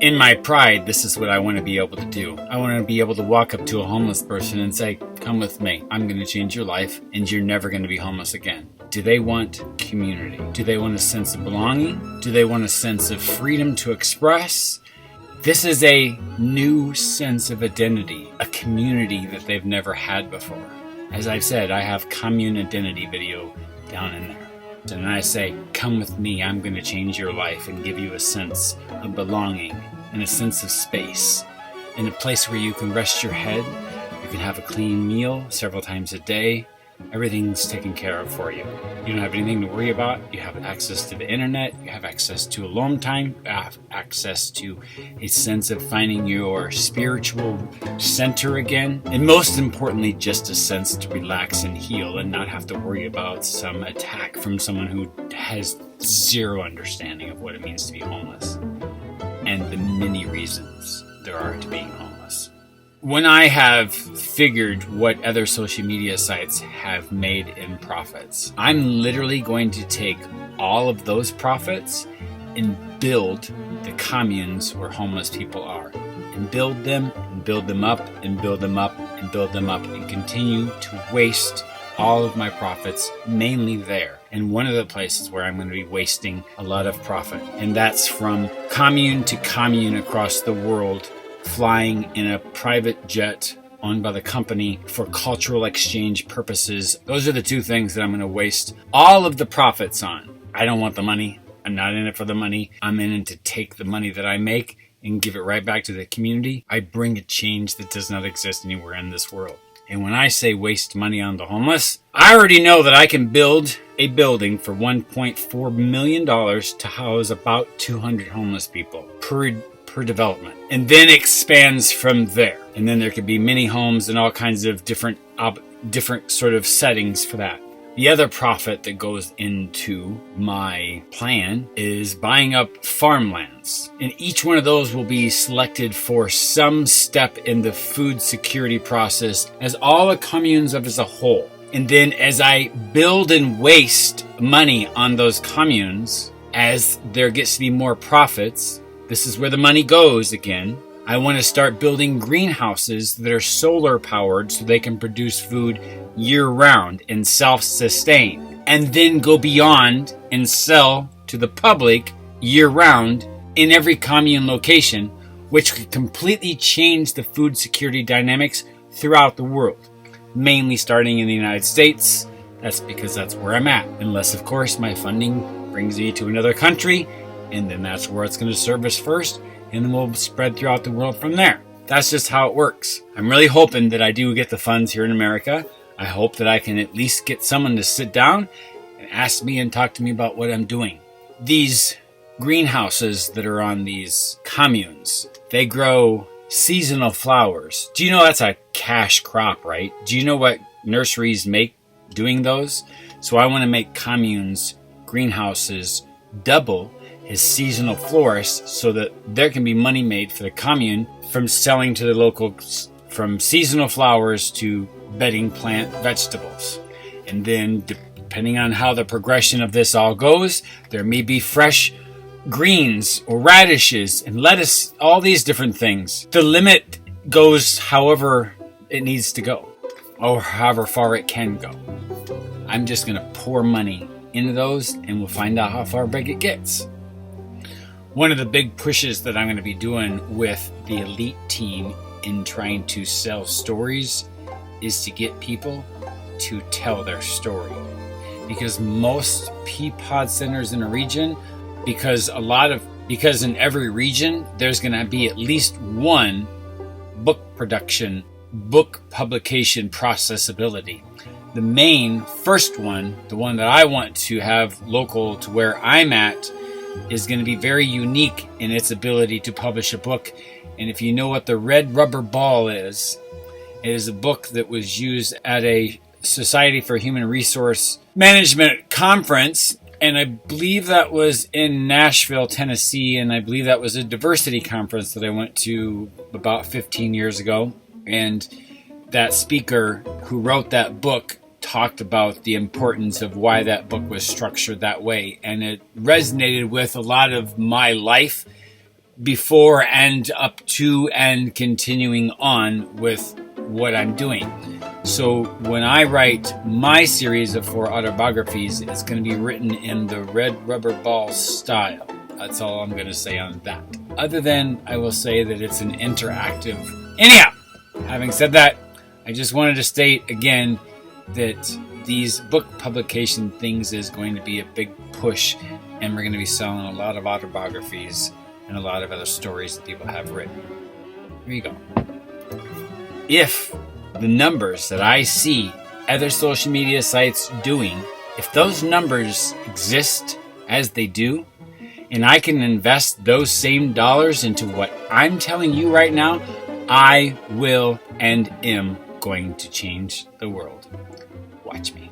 In my pride, this is what I want to be able to do. I want to be able to walk up to a homeless person and say, come with me. I'm going to change your life and you're never going to be homeless again. Do they want community? Do they want a sense of belonging? Do they want a sense of freedom to express? This is a new sense of identity, a community that they've never had before. As I've said, I have commune identity video down in there. And I say, come with me, I'm going to change your life and give you a sense of belonging and a sense of space. In a place where you can rest your head, you can have a clean meal several times a day. Everything's taken care of for you. You don't have anything to worry about. You have access to the internet. You have access to alone time. You have access to a sense of finding your spiritual center again. And most importantly, just a sense to relax and heal and not have to worry about some attack from someone who has zero understanding of what it means to be homeless and the many reasons there are to being homeless. When I have figured what other social media sites have made in profits, I'm literally going to take all of those profits and build the communes where homeless people are, and build them up and build them up and build them up and continue to waste all of my profits mainly there. And one of the places where I'm going to be wasting a lot of profit, and that's from commune to commune across the world, flying in a private jet owned by the company for cultural exchange purposes. Those are the two things that I'm going to waste all of the profits on. I don't want the money. I'm not in it for the money. I'm in it to take the money that I make and give it right back to the community. I bring a change that does not exist anywhere in this world. And when I say waste money on the homeless, I already know that I can build a building for $1.4 million to house about 200 homeless people per development, and then expands from there. And then there could be mini homes and all kinds of different sort of settings for that. The other profit that goes into my plan is buying up farmlands. And each one of those will be selected for some step in the food security process as all the communes as a whole. And then as I build and waste money on those communes, as there gets to be more profits, this is where the money goes again. I want to start building greenhouses that are solar powered so they can produce food year round and self-sustain, and then go beyond and sell to the public year round in every commune location, which could completely change the food security dynamics throughout the world, mainly starting in the United States. That's because that's where I'm at, unless of course my funding brings me to another country, and then that's where it's going to service first, and then we'll spread throughout the world from there. That's just how it works. I'm really hoping that I do get the funds here in America. I hope that I can at least get someone to sit down and ask me and talk to me about what I'm doing. These greenhouses that are on these communes, they grow seasonal flowers. Do you know that's a cash crop, right? Do you know what nurseries make doing those? So I want to make communes, greenhouses, double his seasonal florists so that there can be money made for the commune from selling to the locals, from seasonal flowers to bedding plant vegetables. And then depending on how the progression of this all goes, there may be fresh greens or radishes and lettuce, all these different things. The limit goes however it needs to go, or however far it can go. I'm just going to pour money into those and we'll find out how far big it gets. One of the big pushes that I'm going to be doing with the elite team in trying to sell stories is to get people to tell their story. Because most Peapod centers in a region, because in every region, there's going to be at least one book publication processability. The main first one, the one that I want to have local to where I'm at, is going to be very unique in its ability to publish a book. And if you know what the red rubber ball is, it is a book that was used at a Society for Human Resource Management conference, and I believe that was in Nashville, Tennessee, and I believe that was a diversity conference that I went to about 15 years ago. And that speaker who wrote that book talked about the importance of why that book was structured that way, and it resonated with a lot of my life before and up to and continuing on with what I'm doing. So when I write my series of 4 autobiographies, it's going to be written in the red rubber ball style. That's all I'm going to say on that. Other than I will say that it's an interactive. Anyhow, having said that, I just wanted to state again that these book publication things is going to be a big push, and we're going to be selling a lot of autobiographies and a lot of other stories that people have written. Here you go. If the numbers that I see other social media sites doing, if those numbers exist as they do, and I can invest those same dollars into what I'm telling you right now, I will and am going to change the world. Watch me.